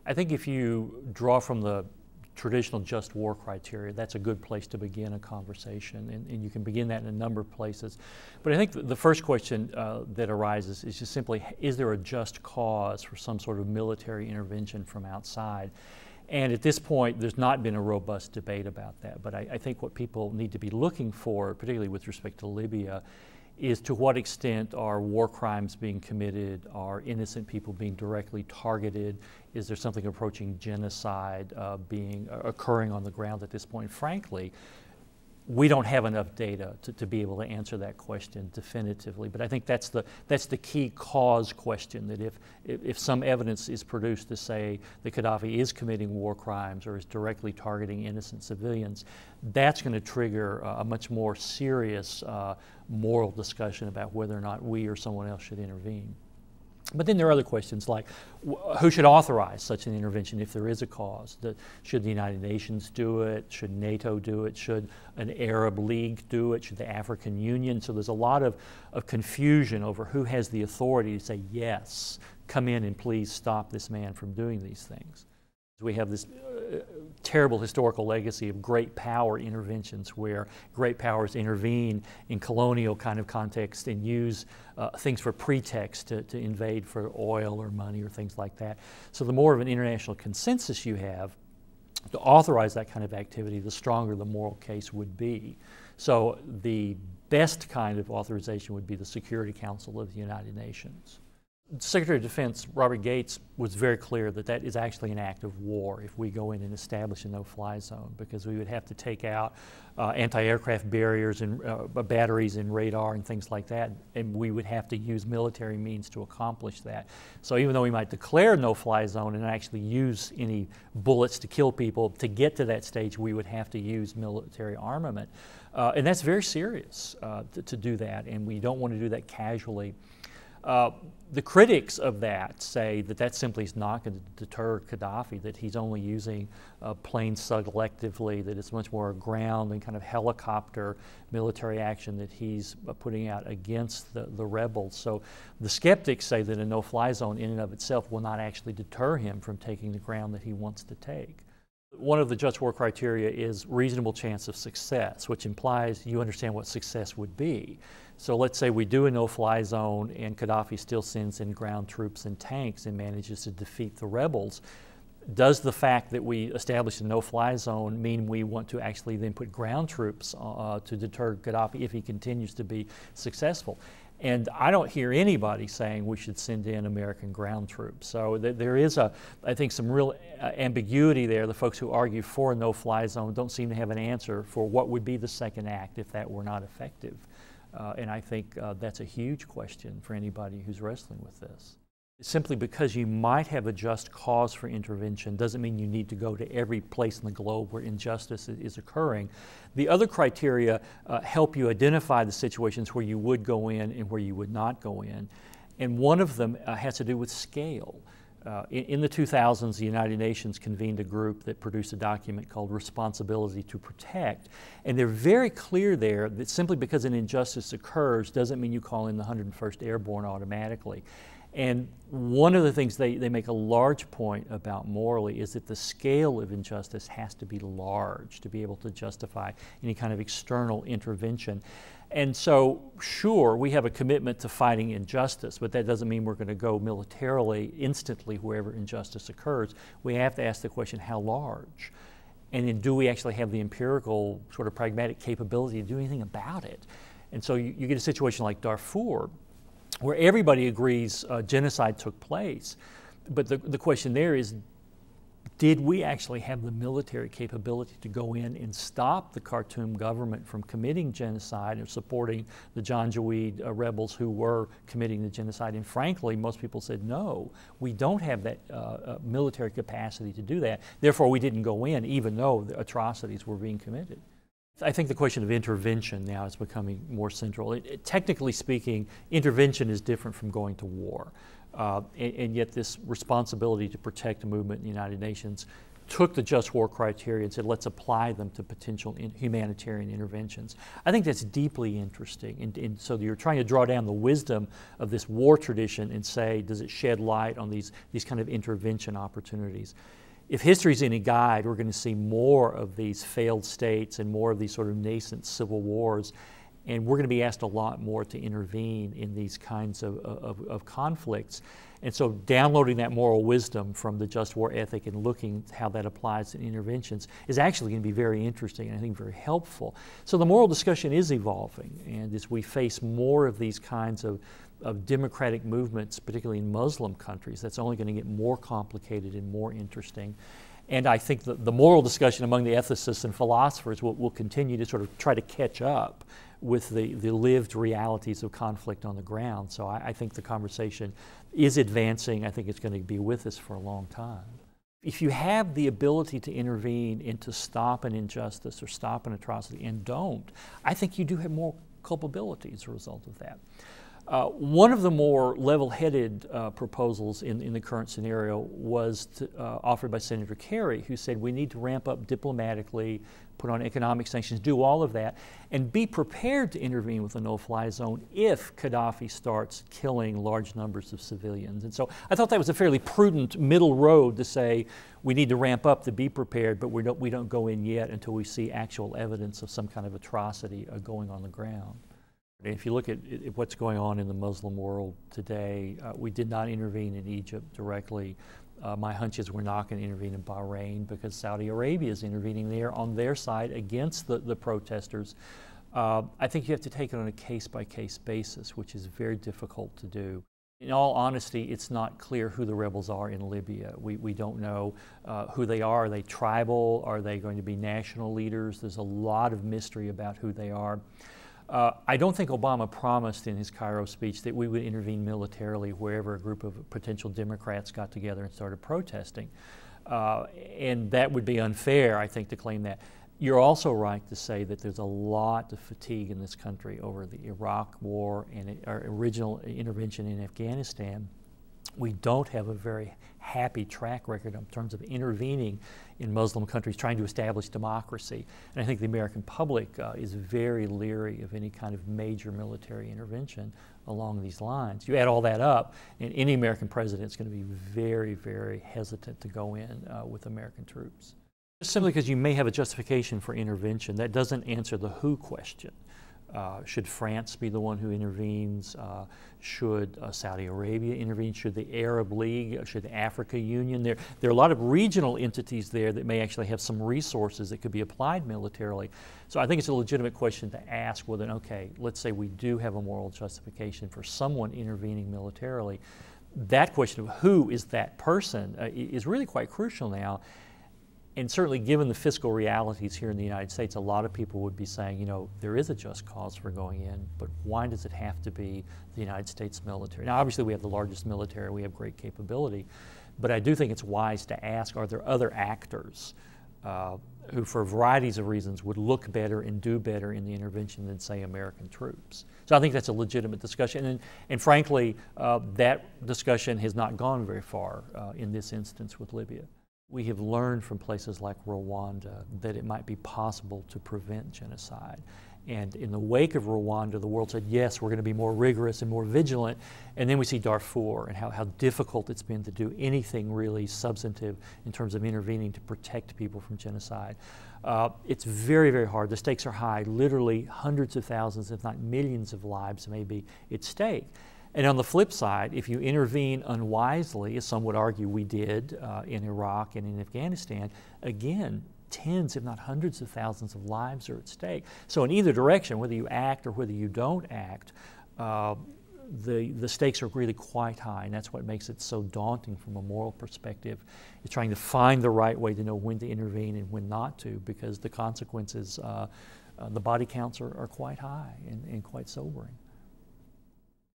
I think if you draw from the traditional just war criteria, that's a good place to begin a conversation, and you can begin that in a number of places. But I think the first question that arises is just simply, is there a just cause for some sort of military intervention from outside? And at this point, there's not been a robust debate about that. But I think what people need to be looking for, particularly with respect to Libya, is to what extent are war crimes being committed, are innocent people being directly targeted, is there something approaching genocide occurring on the ground at this point? Frankly, we don't have enough data to be able to answer that question definitively. But I think that's the key cause question, that if some evidence is produced to say that Gaddafi is committing war crimes or is directly targeting innocent civilians, that's going to trigger a much more serious moral discussion about whether or not we or someone else should intervene. But then there are other questions like who should authorize such an intervention if there is a cause? Should the United Nations do it? Should NATO do it? Should an Arab League do it? Should the African Union? So there's a lot of confusion over who has the authority to say, yes, come in and please stop this man from doing these things. We have this terrible historical legacy of great power interventions where great powers intervene in colonial kind of context and use things for pretext to invade for oil or money or things like that. So the more of an international consensus you have to authorize that kind of activity, the stronger the moral case would be. So the best kind of authorization would be the Security Council of the United Nations. Secretary of Defense Robert Gates was very clear that that is actually an act of war if we go in and establish a no-fly zone, because we would have to take out anti-aircraft barriers and batteries and radar and things like that, and we would have to use military means to accomplish that. So even though we might declare no-fly zone and actually use any bullets to kill people, to get to that stage we would have to use military armament. And that's very serious to do that, and we don't want to do that casually. The critics of that say that that simply is not going to deter Gaddafi, that he's only using planes selectively, that it's much more ground and kind of helicopter military action that he's putting out against the rebels. So the skeptics say that a no-fly zone in and of itself will not actually deter him from taking the ground that he wants to take. One of the just war criteria is reasonable chance of success, which implies you understand what success would be. So let's say we do a no-fly zone and Gaddafi still sends in ground troops and tanks and manages to defeat the rebels. Does the fact that we establish a no-fly zone mean we want to actually then put ground troops to deter Gaddafi if he continues to be successful? And I don't hear anybody saying we should send in American ground troops. So there is, I think, some real ambiguity there. The folks who argue for a no-fly zone don't seem to have an answer for what would be the second act if that were not effective. And I think that's a huge question for anybody who's wrestling with this. Simply because you might have a just cause for intervention doesn't mean you need to go to every place in the globe where injustice is occurring. The other criteria help you identify the situations where you would go in and where you would not go in. And one of them has to do with scale. In the 2000s, the United Nations convened a group that produced a document called Responsibility to Protect. And they're very clear there that simply because an injustice occurs doesn't mean you call in the 101st Airborne automatically. And one of the things they make a large point about morally is that the scale of injustice has to be large to be able to justify any kind of external intervention. And so, sure, we have a commitment to fighting injustice, but that doesn't mean we're going to go militarily instantly wherever injustice occurs. We have to ask the question, how large? And then do we actually have the empirical, sort of pragmatic capability to do anything about it? And so you get a situation like Darfur, where everybody agrees genocide took place. But the question there is, did we actually have the military capability to go in and stop the Khartoum government from committing genocide or supporting the Janjaweed rebels who were committing the genocide? And frankly, most people said, no, we don't have that military capacity to do that. Therefore, we didn't go in, even though the atrocities were being committed. I think the question of intervention now is becoming more central. Technically speaking, intervention is different from going to war. And yet this responsibility to protect a movement in the United Nations took the just war criteria and said, let's apply them to potential humanitarian interventions. I think that's deeply interesting. And so you're trying to draw down the wisdom of this war tradition and say, does it shed light on these kind of intervention opportunities? If history's any guide, we're going to see more of these failed states and more of these sort of nascent civil wars. And we're going to be asked a lot more to intervene in these kinds of conflicts. And so downloading that moral wisdom from the just war ethic and looking how that applies to interventions is actually going to be very interesting and I think very helpful. So the moral discussion is evolving, and as we face more of these kinds of democratic movements, particularly in Muslim countries, that's only going to get more complicated and more interesting. And I think the moral discussion among the ethicists and philosophers will continue to sort of try to catch up with the lived realities of conflict on the ground. So I think the conversation is advancing. I think it's going to be with us for a long time. If you have the ability to intervene and to stop an injustice or stop an atrocity and don't, I think you do have more culpability as a result of that. One of the more level-headed proposals in the current scenario was offered by Senator Kerry, who said we need to ramp up diplomatically, put on economic sanctions, do all of that, and be prepared to intervene with a no-fly zone if Gaddafi starts killing large numbers of civilians. And so I thought that was a fairly prudent middle road to say we need to ramp up to be prepared, but we don't go in yet until we see actual evidence of some kind of atrocity going on the ground. If you look at what's going on in the Muslim world today, we did not intervene in Egypt directly. My hunch is we're not going to intervene in Bahrain because Saudi Arabia is intervening there on their side against the protesters. I think you have to take it on a case-by-case basis, which is very difficult to do. In all honesty, it's not clear who the rebels are in Libya. We don't know who they are. Are they tribal? Are they going to be national leaders? There's a lot of mystery about who they are. I don't think Obama promised in his Cairo speech that we would intervene militarily wherever a group of potential Democrats got together and started protesting. And that would be unfair, I think, to claim that. You're also right to say that there's a lot of fatigue in this country over the Iraq War and our original intervention in Afghanistan. We don't have a very happy track record in terms of intervening in Muslim countries trying to establish democracy. And I think the American public is very leery of any kind of major military intervention along these lines. You add all that up, and any American president is going to be very, very hesitant to go in with American troops. Just simply because you may have a justification for intervention, that doesn't answer the who question. Should France be the one who intervenes? Should Saudi Arabia intervene? Should the Arab League? Should the Africa Union? There are a lot of regional entities there that may actually have some resources that could be applied militarily. So I think it's a legitimate question to ask whether, okay, let's say we do have a moral justification for someone intervening militarily. That question of who is that person is really quite crucial now. And certainly given the fiscal realities here in the United States, a lot of people would be saying, you know, there is a just cause for going in, but why does it have to be the United States military? Now, obviously we have the largest military, we have great capability, but I do think it's wise to ask, are there other actors who for varieties of reasons would look better and do better in the intervention than, say, American troops? So I think that's a legitimate discussion, and frankly, that discussion has not gone very far in this instance with Libya. We have learned from places like Rwanda that it might be possible to prevent genocide. And in the wake of Rwanda, the world said, yes, we're going to be more rigorous and more vigilant. And then we see Darfur and how difficult it's been to do anything really substantive in terms of intervening to protect people from genocide. It's very, very hard. The stakes are high. Literally hundreds of thousands, if not millions of lives may be at stake. And on the flip side, if you intervene unwisely, as some would argue we did in Iraq and in Afghanistan, again, tens, if not hundreds of thousands of lives are at stake. So in either direction, whether you act or whether you don't act, the stakes are really quite high, and that's what makes it so daunting from a moral perspective. It's trying to find the right way to know when to intervene and when not to, because the consequences, the body counts are quite high and quite sobering.